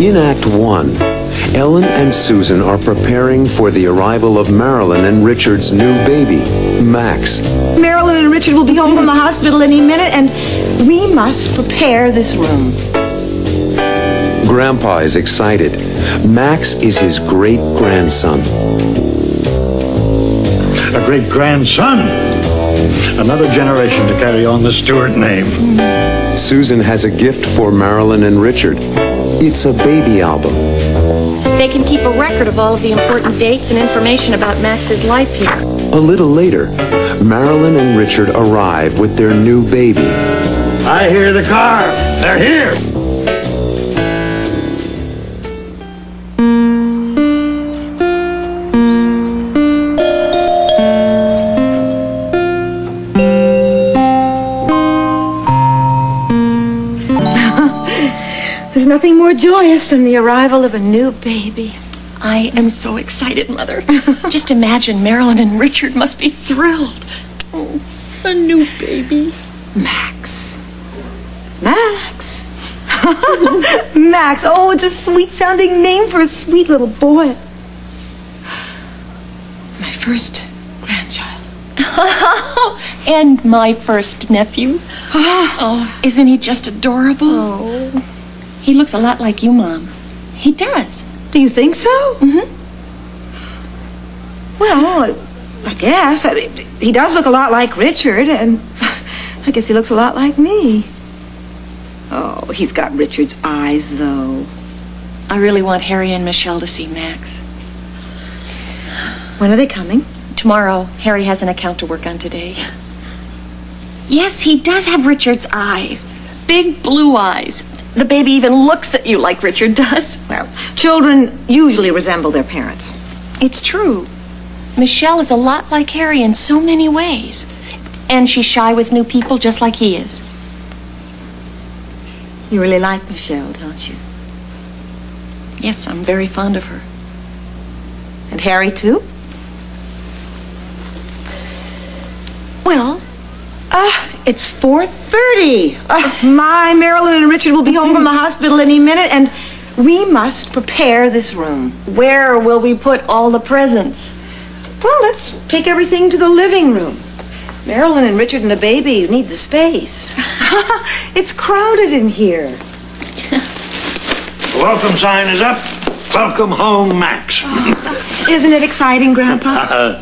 In Act 1, Ellen and Susan are preparing for the arrival of Marilyn and Richard's new baby, Max. Marilyn and Richard will be home from the hospital any minute, and we must prepare this room. Grandpa is excited. Max is his great-grandson. A great-grandson. Another generation to carry on the Stewart name. Susan has a gift for Marilyn and Richard. It's a baby album. They can keep a record of all of the important dates and information about Max's life here. A little later, Marilyn and Richard arrive with their new baby. I hear the car. They're here. There's nothing more joyous than the arrival of a new baby. I am so excited, Mother. Just imagine, Marilyn and Richard must be thrilled. Oh, a new baby. Max. Max. Max. Oh, it's a sweet-sounding name for a sweet little boy. My first grandchild. And my first nephew. Oh, isn't he just adorable? Oh. He looks a lot like you, Mom. He does. Do you think so? Mm-hmm. Well, I guess. I mean, he does look a lot like Richard, and I guess he looks a lot like me. Oh, he's got Richard's eyes, though. I really want Harry and Michelle to see Max. When are they coming? Tomorrow. Harry has an account to work on today. Yes, he does have Richard's eyes. Big blue eyes. The baby even looks at you like Richard does. Well, children usually resemble their parents. It's true. Michelle is a lot like Harry in so many ways. And she's shy with new people just like he is. You really like Michelle, don't you? Yes, I'm very fond of her. And Harry, too? Well, it's 4:30. My Marilyn and Richard will be home from the hospital any minute, and we must prepare this room. where will we put all the presents? Well, let's take everything to the living room. Marilyn and Richard and the baby need the space. It's crowded in here. Welcome sign is up. Welcome home, Max. Isn't it exciting, Grandpa?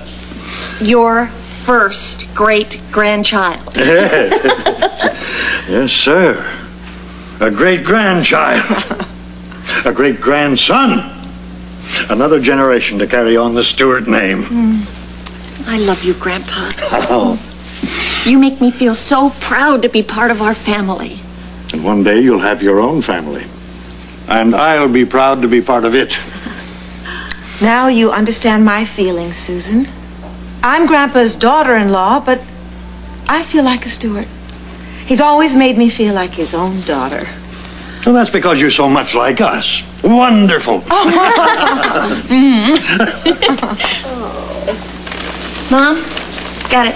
Your first great-grandchild. Yes, sir. A great-grandchild. A great-grandson. Another generation to carry on the Stewart name. I love you, Grandpa. Oh. You make me feel so proud to be part of our family. And one day you'll have your own family. And I'll be proud to be part of it. Now you understand my feelings, Susan. I'm Grandpa's daughter-in-law, but I feel like a Stewart. He's always made me feel like his own daughter. Well, that's because you're so much like us. Wonderful. Mom, got it.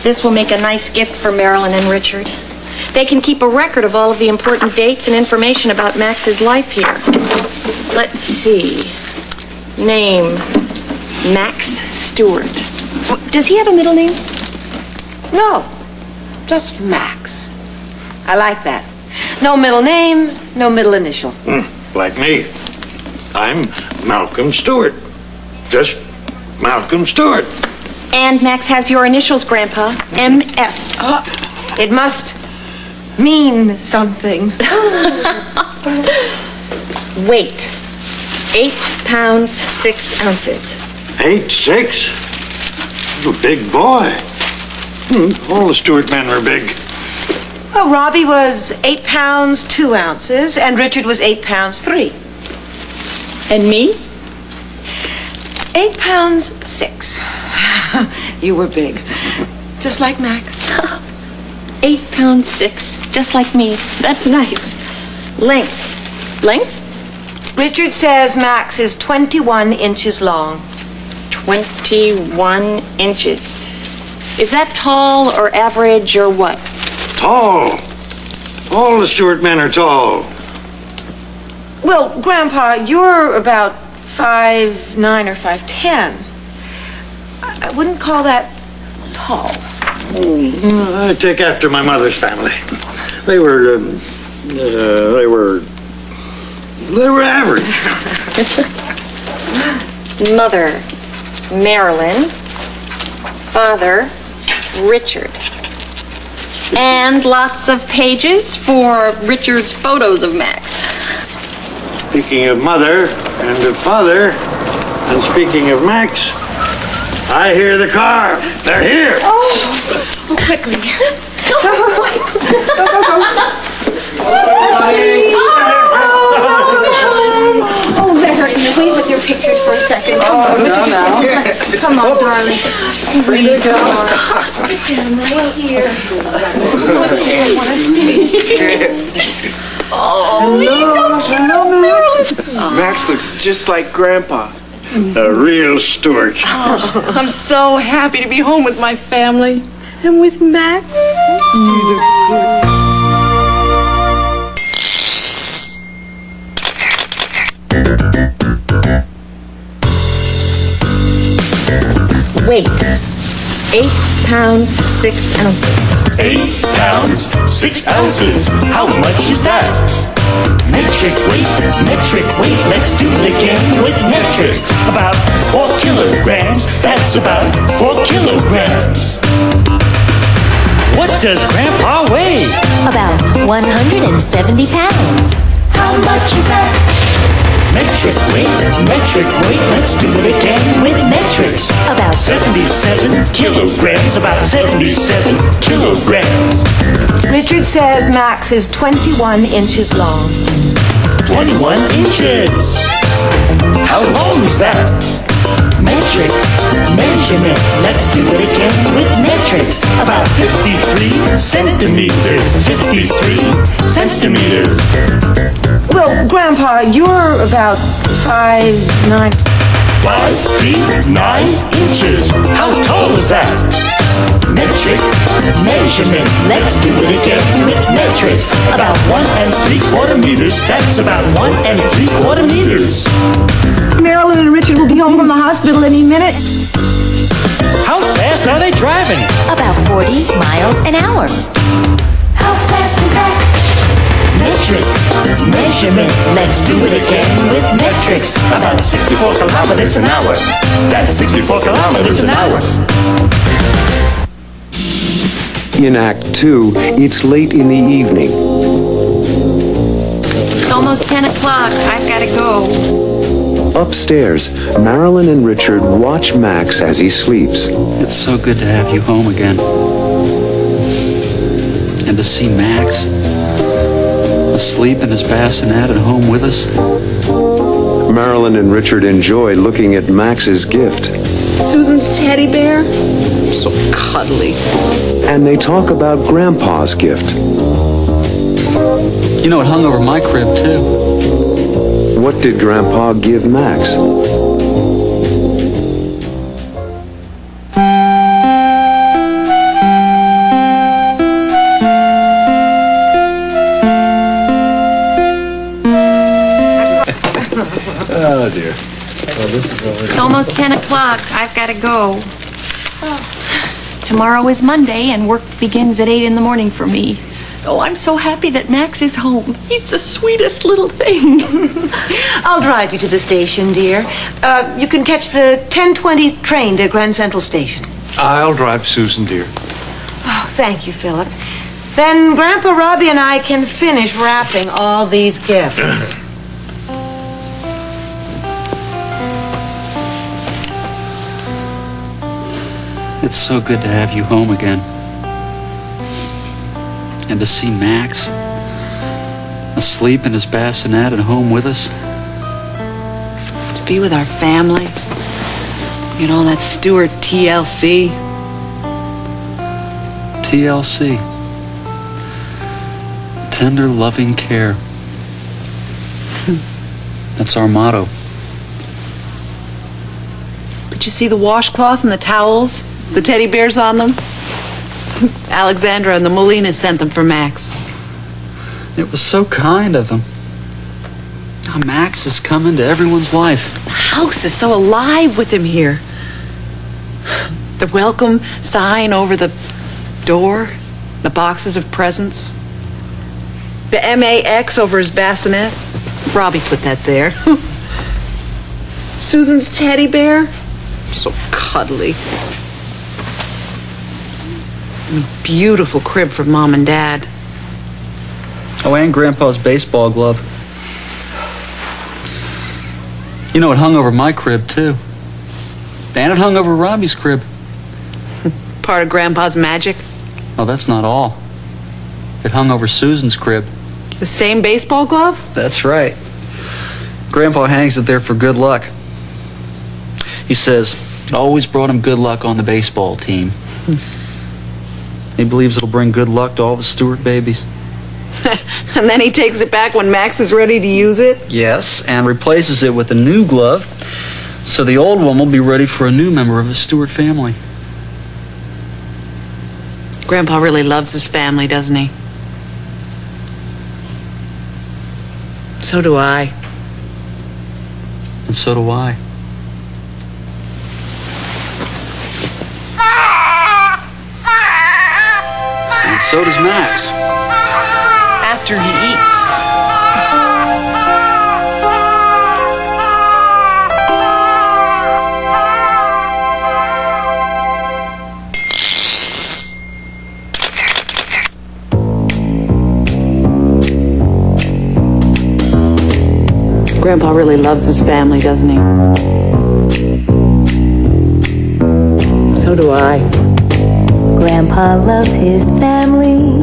This will make a nice gift for Marilyn and Richard. They can keep a record of all of the important dates and information about Max's life here. Let's see. Name, Max Stewart. Does he have a middle name? No, just Max. I like that. No middle name, no middle initial. Like me. I'm Malcolm Stewart. Just Malcolm Stewart. And Max has your initials, Grandpa. M.S. It must mean something. Weight, 8 pounds, 6 ounces. 8'6". A big boy. All the Stewart men were big. Well, Robbie was 8 pounds, 2 ounces, and Richard was 8 pounds, 3. And me? 8 pounds, 6. You were big. Just like Max. 8 pounds, 6, just like me. That's nice. Length. Length? Richard says Max is 21 inches long. 21 inches. Is that tall or average or what? Tall. All the Stewart men are tall. Well, Grandpa, you're about 5'9" or 5'10". I wouldn't call that tall. I take after my mother's family. They were average. Mother, Marilyn. Father, Richard. And lots of pages for Richard's photos of Max. Speaking of mother and of father, and speaking of Max, I hear the car. They're here. Oh, quickly. Oh, Larry, wait with your pictures for a second. Come on, Come on, darling. Sweet. Come on. Sit down right here. I want to see. Oh, he's so cute. Max looks just like Grandpa. A real Stewart. I'm so happy to be home with my family and with Max. Weight, 8 pounds, 6 ounces. 8 pounds, 6 ounces. How much is that? Metric weight, let's do it again with metrics. About 4 kilograms, that's about 4 kilograms. What does Grandpa weigh? About 170 pounds. How much is that? Metric weight, let's do it again with metrics. About 77 kilograms, about 77 kilograms. Richard says Max is 21 inches long. 21 inches. How long is that? Metric, measurement, let's do it again with metrics. About 53 centimeters, 53 centimeters. Well, Grandpa, you're about 5'9". 5 feet 9 inches. How tall is that? Metric, measurement, let's do it again with metrics. About 1 3/4 meters, that's about 1 3/4 meters. Marilyn and Richard will be home from the hospital any minute. How fast are they driving? About 40 miles an hour. How fast is that? Metric, measurement, let's do it again with metrics. About 64 kilometers an hour. That's 64 kilometers an hour. In Act 2, it's late in the evening. It's almost 10 o'clock. I've got to go. Upstairs, Marilyn and Richard watch Max as he sleeps. It's so good to have you home again. And to see Max asleep in his bassinet at home with us. Marilyn and Richard enjoy looking at Max's gift. Susan's teddy bear. So cuddly. And they talk about Grandpa's gift. You know, it hung over my crib, too. What did Grandpa give Max? Oh, dear. It's almost 10 o'clock. I've got to go. Tomorrow is Monday, and work begins at 8 in the morning for me. Oh, I'm so happy that Max is home. He's the sweetest little thing. I'll drive you to the station, dear. You can catch the 10:20 train to Grand Central Station. I'll drive Susan, dear. Oh, thank you, Philip. Then Grandpa Robbie and I can finish wrapping all these gifts. It's so good to have you home again. And to see Max asleep in his bassinet at home with us. To be with our family. You know, that Stewart TLC. TLC. Tender, loving care. That's our motto. Did you see the washcloth and the towels? The teddy bears on them? Alexandra and the Molinas sent them for Max. It was so kind of him. Now Max is coming to everyone's life. The house is so alive with him here. The welcome sign over the door, the boxes of presents, the MAX over his bassinet. Robbie put that there. Susan's teddy bear, so cuddly. And a beautiful crib for Mom and Dad. Oh, and Grandpa's baseball glove. You know, it hung over my crib, too. And it hung over Robbie's crib. Part of Grandpa's magic. Oh, that's not all. It hung over Susan's crib. The same baseball glove? That's right. Grandpa hangs it there for good luck. He says it always brought him good luck on the baseball team. He believes it'll bring good luck to all the Stewart babies. And then he takes it back when Max is ready to use it? Yes, and replaces it with a new glove, so the old one will be ready for a new member of the Stewart family. Grandpa really loves his family, doesn't he? So do I. And so do I. And so does Max. After he eats. Grandpa really loves his family, doesn't he? So do I. Grandpa loves his family,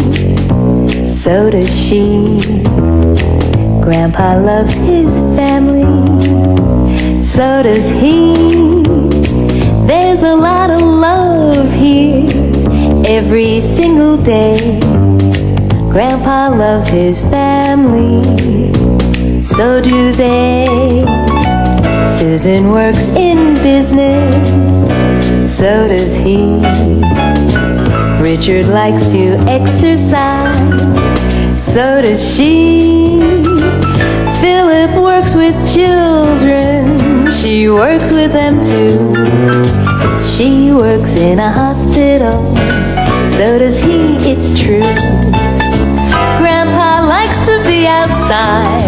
so does she. Grandpa loves his family, so does he. There's a lot of love here every single day. Grandpa loves his family, so do they. Susan works in business, so does he. Richard likes to exercise, so does she. Philip works with children, she works with them too. She works in a hospital, so does he, it's true. Grandpa likes to be outside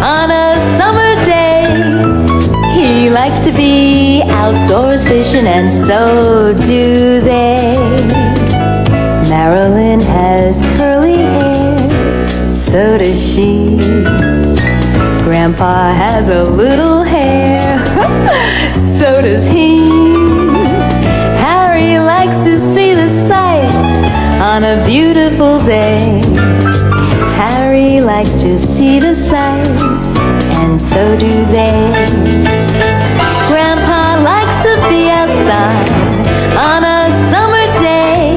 on a summer day. He likes to be outdoors fishing, and so do they. Marilyn has curly hair, so does she. Grandpa has a little hair, so does he. Harry likes to see the sights on a beautiful day. Harry likes to see the sights, and so do they. Grandpa likes to be outside on a summer day.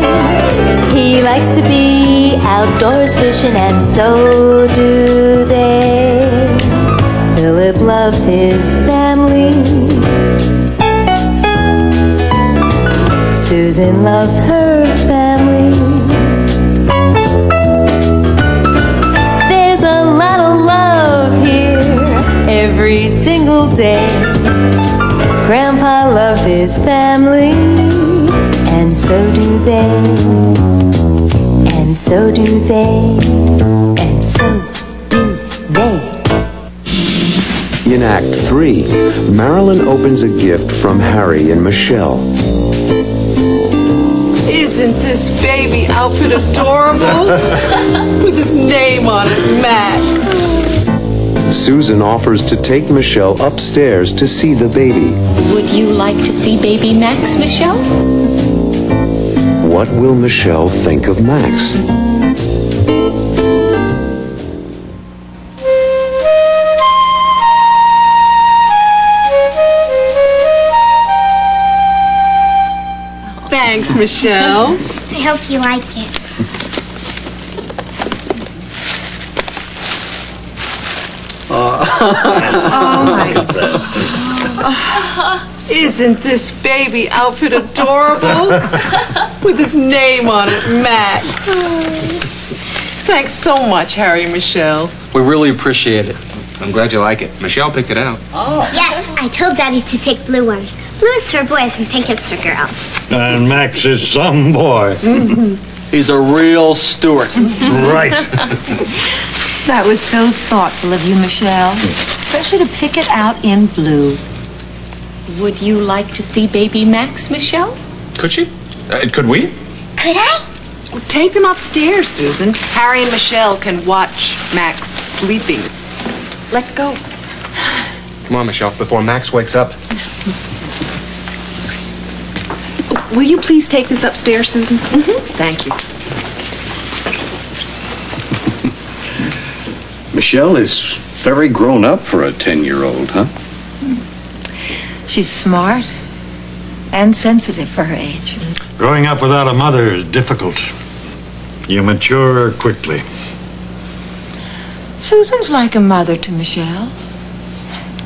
He likes to be outdoors fishing, and so do they. Philip loves his family. Susan loves her family. There's a lot of love here every single day. Grandpa loves his family, and so do they. And so do they. And so do they. In Act 3, Marilyn opens a gift from Harry and Michelle. Isn't this baby outfit adorable? With his name on it, Max. Susan offers to take Michelle upstairs to see the baby. Would you like to see baby Max, Michelle? What will Michelle think of Max? Thanks, Michelle. I hope you like it. Oh my God. Isn't this baby outfit adorable? With his name on it, Max. Thanks so much, Harry and Michelle. We really appreciate it. I'm glad you like it. Michelle picked it out. Yes, I told Daddy to pick blue ones. Blue is for boys and pink is for girls. And Max is some boy. He's a real Stewart. Right. That was so thoughtful of you, Michelle. Especially to pick it out in blue. Would you like to see baby Max, Michelle? Could she? Could we? Could I? Take them upstairs, Susan. Harry and Michelle can watch Max sleeping. Let's go. Come on, Michelle, before Max wakes up. Will you please take this upstairs, Susan? Thank you. Michelle is very grown up for a 10-year-old, huh? She's smart and sensitive for her age. Growing up without a mother is difficult. You mature quickly. Susan's like a mother to Michelle.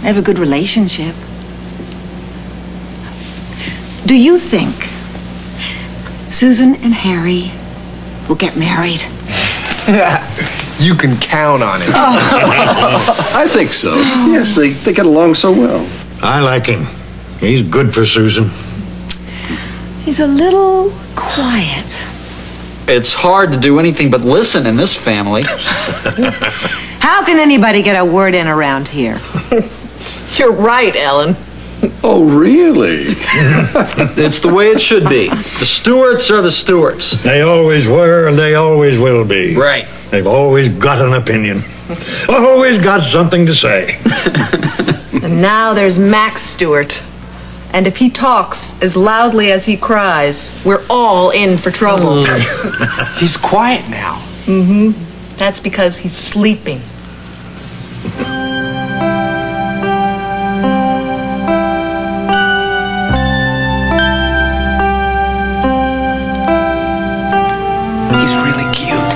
They have a good relationship. Do you think Susan and Harry will get married? You can count on it. I think so. Yes, they get along so well. I like him. He's good for Susan. He's a little quiet. It's hard to do anything but listen in this family. How can anybody get a word in around here? You're right, Ellen. Oh, really? It's the way it should be. The Stewarts are the Stewarts. They always were and they always will be. Right. They've always got an opinion. Always got something to say. And now there's Max Stewart. And if he talks as loudly as he cries, we're all in for trouble. He's quiet now. That's because he's sleeping. He's really cute.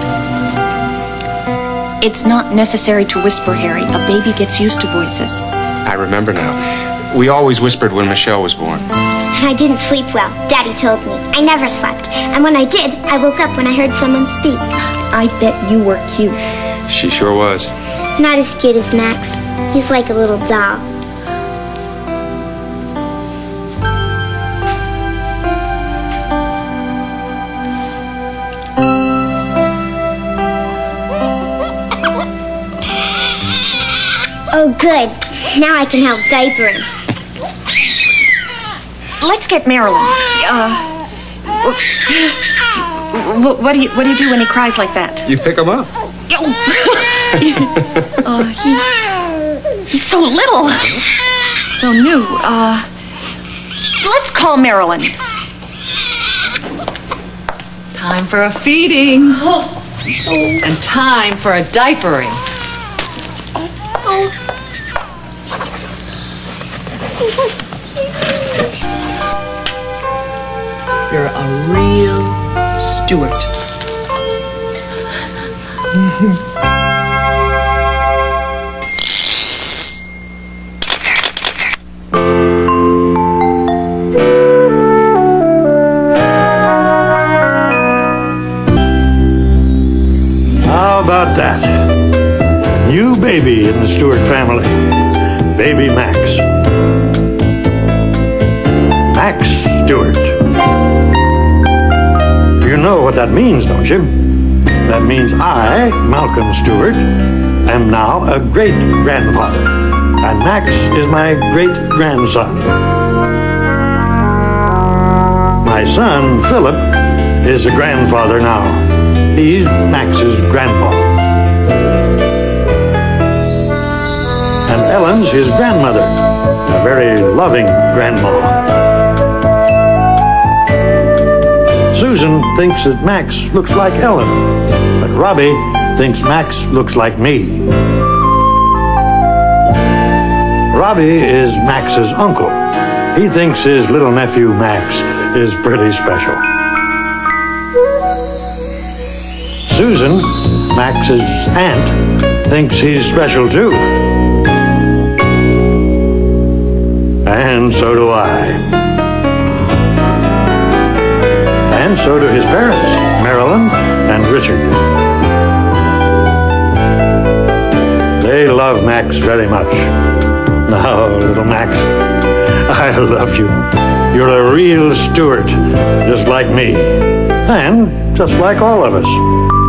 It's not necessary to whisper, Harry. A baby gets used to voices. I remember now. We always whispered when Michelle was born. And I didn't sleep well. Daddy told me. I never slept. And when I did, I woke up when I heard someone speak. I bet you were cute. She sure was. Not as cute as Max. He's like a little doll. Oh, good. Now I can help diaper him. Let's get Marilyn. What do you do when he cries like that? You pick him up. He's so little. So new. Let's call Marilyn. Time for a feeding. And time for a diapering. You're a real Stewart. How about that? New baby in the Stewart family. Baby Max. Max Stewart. You know what that means, don't you? That means I, Malcolm Stewart, am now a great-grandfather. And Max is my great-grandson. My son, Philip, is a grandfather now. He's Max's grandpa. And Ellen's his grandmother, a very loving grandma. Susan thinks that Max looks like Ellen, but Robbie thinks Max looks like me. Robbie is Max's uncle. He thinks his little nephew Max is pretty special. Susan, Max's aunt, thinks he's special too. And so do I. And so do his parents, Marilyn and Richard. love Max very much. Now, little Max, I love you. You're a real Stewart, just like me, and just like all of us.